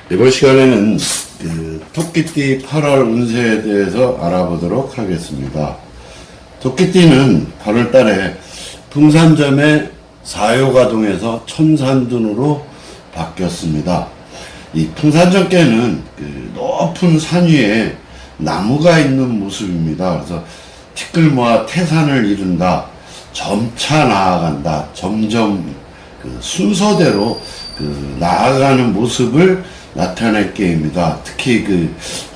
이번 시간에는 토끼띠 8월 운세에 대해서 알아보도록 하겠습니다. 토끼띠는 8월 달에 풍산점의 사요가동에서 천산둔으로 바뀌었습니다. 이 풍산점께는 높은 산 위에 나무가 있는 모습입니다. 그래서 티끌모아 태산을 이룬다, 점차 나아간다, 점점 순서대로 나아가는 모습을 나타낼 깨입니다. 특히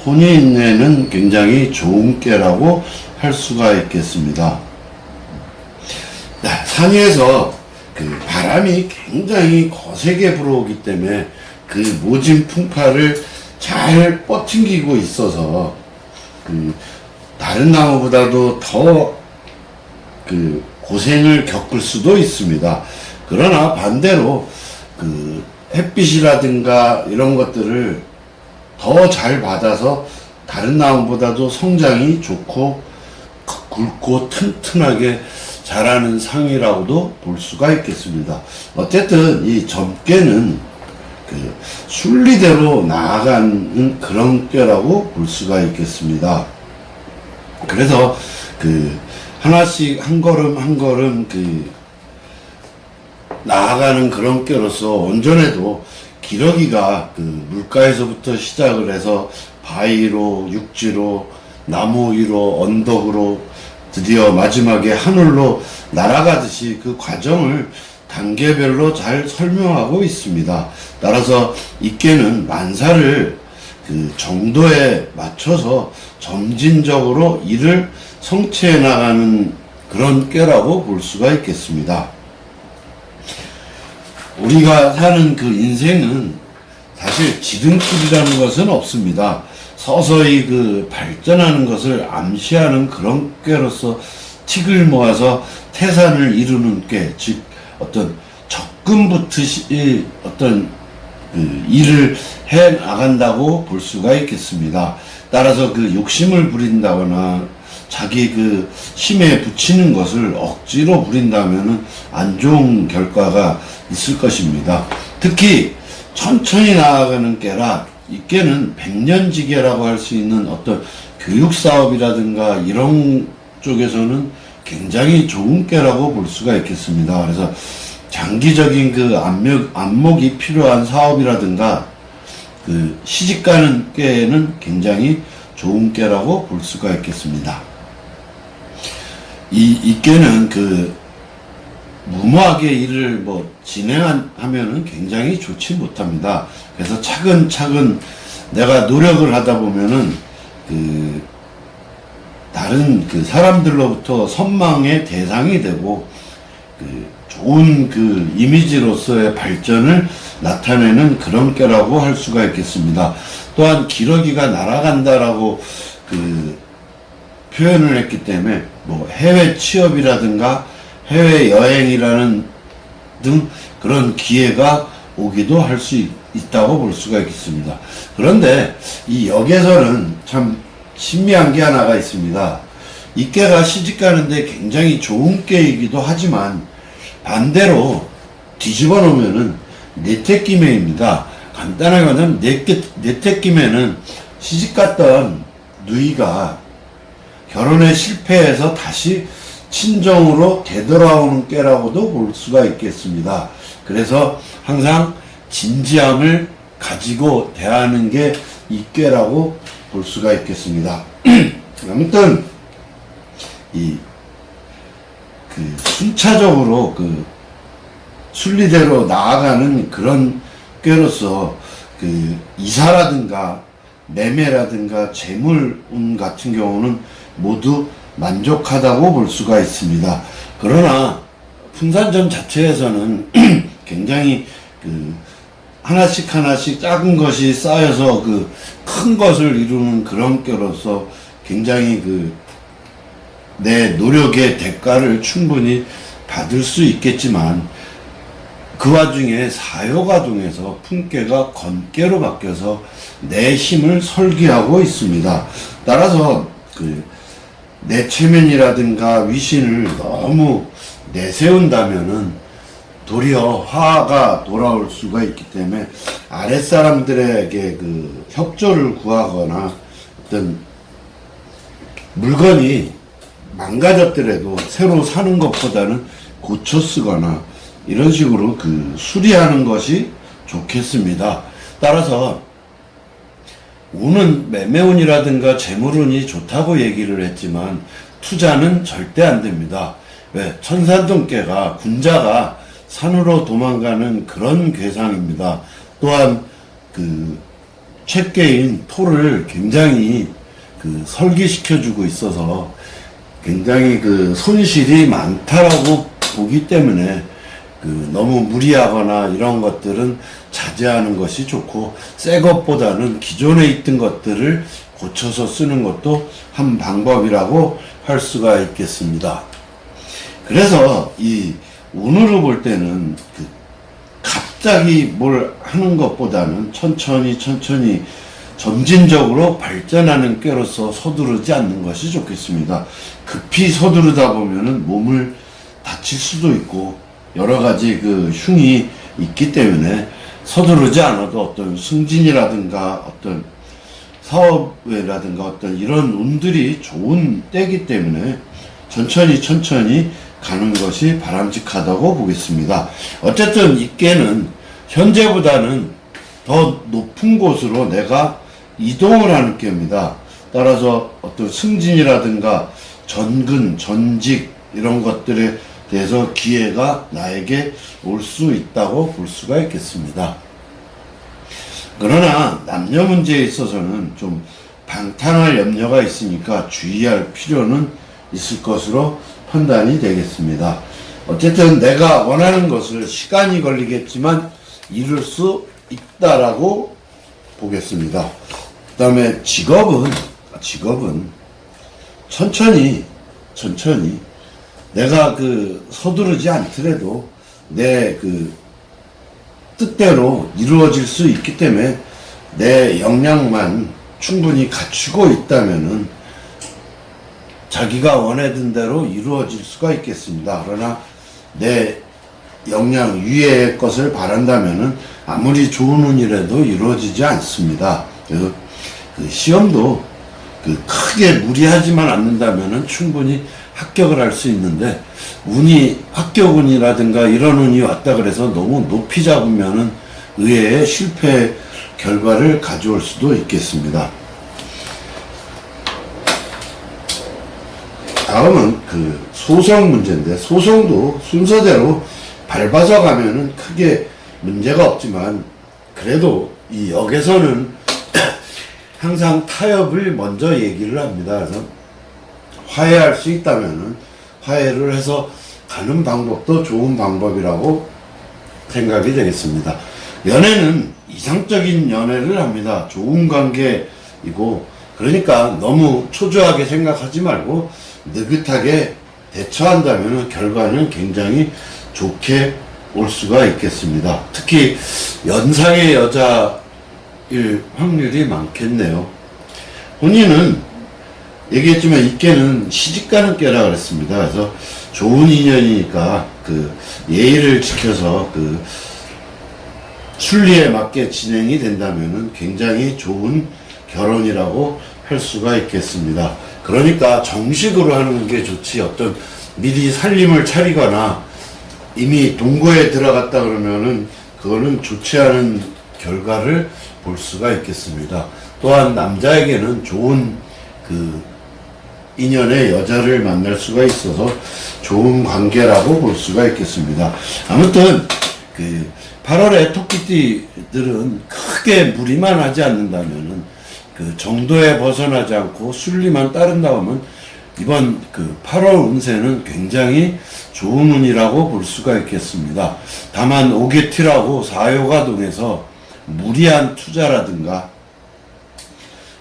혼인에는 굉장히 좋은 깨라고 할 수가 있겠습니다. 산 위에서 바람이 굉장히 거세게 불어오기 때문에 모진 풍파를 잘 뻗팅기고 있어서 다른 나무보다도 더 고생을 겪을 수도 있습니다. 그러나 반대로 햇빛이라든가 이런 것들을 더 잘 받아서 다른 나무보다도 성장이 좋고 굵고 튼튼하게 자라는 상이라고도 볼 수가 있겠습니다. 어쨌든 이 점괘는 순리대로 나아가는 그런 꾀라고 볼 수가 있겠습니다. 그래서 하나씩 한 걸음 한 걸음 나아가는 그런 꾀로서 온전해도 기러기가 물가에서부터 시작을 해서 바위로, 육지로, 나무 위로, 언덕으로 드디어 마지막에 하늘로 날아가듯이 그 과정을 단계별로 잘 설명하고 있습니다. 따라서 이 꾀는 만사를 정도에 맞춰서 점진적으로 일을 성취해 나가는 그런 꾀라고 볼 수가 있겠습니다. 우리가 사는 인생은 사실 지름길이라는 것은 없습니다. 서서히 발전하는 것을 암시하는 그런 꾀로서 틱을 모아서 태산을 이루는 꾀, 즉 어떤 적금부터 어떤 일을 해 나간다고 볼 수가 있겠습니다. 따라서 욕심을 부린다거나 자기 힘에 붙이는 것을 억지로 부린다면은 안 좋은 결과가 있을 것입니다. 특히 천천히 나아가는 꾀라 이 꾀는 백년지계라고 할 수 있는 어떤 교육사업이라든가 이런 쪽에서는 굉장히 좋은 꾀라고 볼 수가 있겠습니다. 그래서 장기적인 안목이 필요한 사업이라든가 시집가는 꾀에는 굉장히 좋은 꾀라고 볼 수가 있겠습니다. 이 꾀는 무모하게 일을 진행하면은 굉장히 좋지 못합니다. 그래서 차근차근 내가 노력을 하다 보면은 다른 사람들로부터 선망의 대상이 되고 좋은 이미지로서의 발전을 나타내는 그런 꾀라고 할 수가 있겠습니다. 또한 기러기가 날아간다라고 표현을 했기 때문에 해외 취업이라든가 해외 여행이라는 등 그런 기회가 오기도 할 수 있다고 볼 수가 있겠습니다. 그런데 이 역에서는 참 신미한 게 하나가 있습니다. 이 꾀가 시집가는데 굉장히 좋은 꾀이기도 하지만 반대로 뒤집어 놓으면은 내태끼매입니다. 간단하게 말하면 내태끼매는 시집갔던 누이가 결혼에 실패해서 다시 친정으로 되돌아오는 꾀라고도 볼 수가 있겠습니다. 그래서 항상 진지함을 가지고 대하는 게 이 꾀라고 볼 수가 있겠습니다. 아무튼 순차적으로 순리대로 나아가는 그런 꾀로서 이사라든가 매매라든가 재물운 같은 경우는 모두 만족하다고 볼 수가 있습니다. 그러나 풍산점 자체에서는 굉장히 하나씩 작은 것이 쌓여서 큰 것을 이루는 그런 꾀로서 굉장히 내 노력의 대가를 충분히 받을 수 있겠지만 그 와중에 사요가동에서 풍꾀가 건꾀로 바뀌어서 내 힘을 설계하고 있습니다. 따라서 내 체면이라든가 위신을 너무 내세운다면은 도리어 화가 돌아올 수가 있기 때문에 아랫사람들에게 그 협조를 구하거나 어떤 물건이 망가졌더라도 새로 사는 것보다는 고쳐 쓰거나 이런 식으로 그 수리하는 것이 좋겠습니다. 따라서 운은 매매운이라든가 재물운이 좋다고 얘기를 했지만 투자는 절대 안 됩니다. 왜? 천산동계가 군자가 산으로 도망가는 그런 괴상입니다. 또한 그 책계인 토를 굉장히 그 설계시켜주고 있어서 굉장히 그 손실이 많다라고 보기 때문에 그 너무 무리하거나 이런 것들은 자제하는 것이 좋고, 새 것보다는 기존에 있던 것들을 고쳐서 쓰는 것도 한 방법이라고 할 수가 있겠습니다. 그래서 이 운으로 볼 때는 그 갑자기 뭘 하는 것보다는 천천히 점진적으로 발전하는 꾀로서 서두르지 않는 것이 좋겠습니다. 급히 서두르다 보면은 몸을 다칠 수도 있고 여러 가지 그 흉이 있기 때문에 서두르지 않아도 어떤 승진이라든가 어떤 사업이라든가 어떤 이런 운들이 좋은 때이기 때문에 천천히 가는 것이 바람직하다고 보겠습니다. 어쨌든 이 깨는 현재보다는 더 높은 곳으로 내가 이동을 하는 깨입니다. 따라서 어떤 승진이라든가 전근, 전직 이런 것들에 대해서 기회가 나에게 올 수 있다고 볼 수가 있겠습니다. 그러나 남녀 문제에 있어서는 좀 방탕할 염려가 있으니까 주의할 필요는 있을 것으로 판단이 되겠습니다. 어쨌든 내가 원하는 것을 시간이 걸리겠지만 이룰 수 있다라고 보겠습니다. 그 다음에 직업은 천천히 내가 그 서두르지 않더라도 내 그 뜻대로 이루어질 수 있기 때문에 내 역량만 충분히 갖추고 있다면은 자기가 원하던 대로 이루어질 수가 있겠습니다. 그러나 내 역량 위의 것을 바란다면은 아무리 좋은 운이라도 이루어지지 않습니다. 그래서 그 시험도 그 크게 무리하지만 않는다면은 충분히 합격을 할 수 있는데, 운이 합격운이라든가 이런 운이 왔다 그래서 너무 높이 잡으면은 의외의 실패 결과를 가져올 수도 있겠습니다. 다음은 그 소송 문제인데, 소송도 순서대로 밟아서 가면은 크게 문제가 없지만 그래도 이 역에서는 항상 타협을 먼저 얘기를 합니다. 그래서 화해할 수 있다면은 화해를 해서 가는 방법도 좋은 방법이라고 생각이 되겠습니다. 연애는 이상적인 연애를 합니다. 좋은 관계이고, 그러니까 너무 초조하게 생각하지 말고 느긋하게 대처한다면 결과는 굉장히 좋게 올 수가 있겠습니다. 특히 연상의 여자일 확률이 많겠네요. 혼인은 얘기했지만 이 깨는 시집가는 깨라 그랬습니다. 그래서 좋은 인연이니까 그 예의를 지켜서 그 순리에 맞게 진행이 된다면은 굉장히 좋은 결혼이라고 할 수가 있겠습니다. 그러니까 정식으로 하는 게 좋지, 어떤 미리 살림을 차리거나 이미 동거에 들어갔다 그러면은 그거는 좋지 않은 결과를 볼 수가 있겠습니다. 또한 남자에게는 좋은 그 인연의 여자를 만날 수가 있어서 좋은 관계라고 볼 수가 있겠습니다. 아무튼 그 8월에 토끼띠들은 크게 무리만 하지 않는다면은 그 정도에 벗어나지 않고 순리만 따른다 하면 이번 그 8월 운세는 굉장히 좋은 운이라고 볼 수가 있겠습니다. 다만 오개티라고 사요가동에서 무리한 투자라든가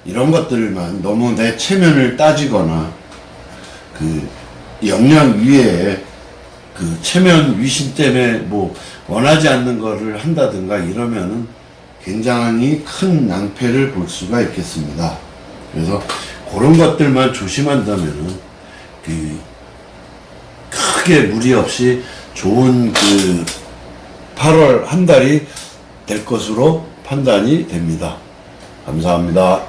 이런 것들만 너무 내 체면을 따지거나 그 역량 위에 그 체면 위신 때문에 뭐 원하지 않는 거를 한다든가 이러면은 굉장히 큰 낭패를 볼 수가 있겠습니다. 그래서 그런 것들만 조심한다면은 그 크게 무리 없이 좋은 그 8월 한 달이 될 것으로 판단이 됩니다. 감사합니다.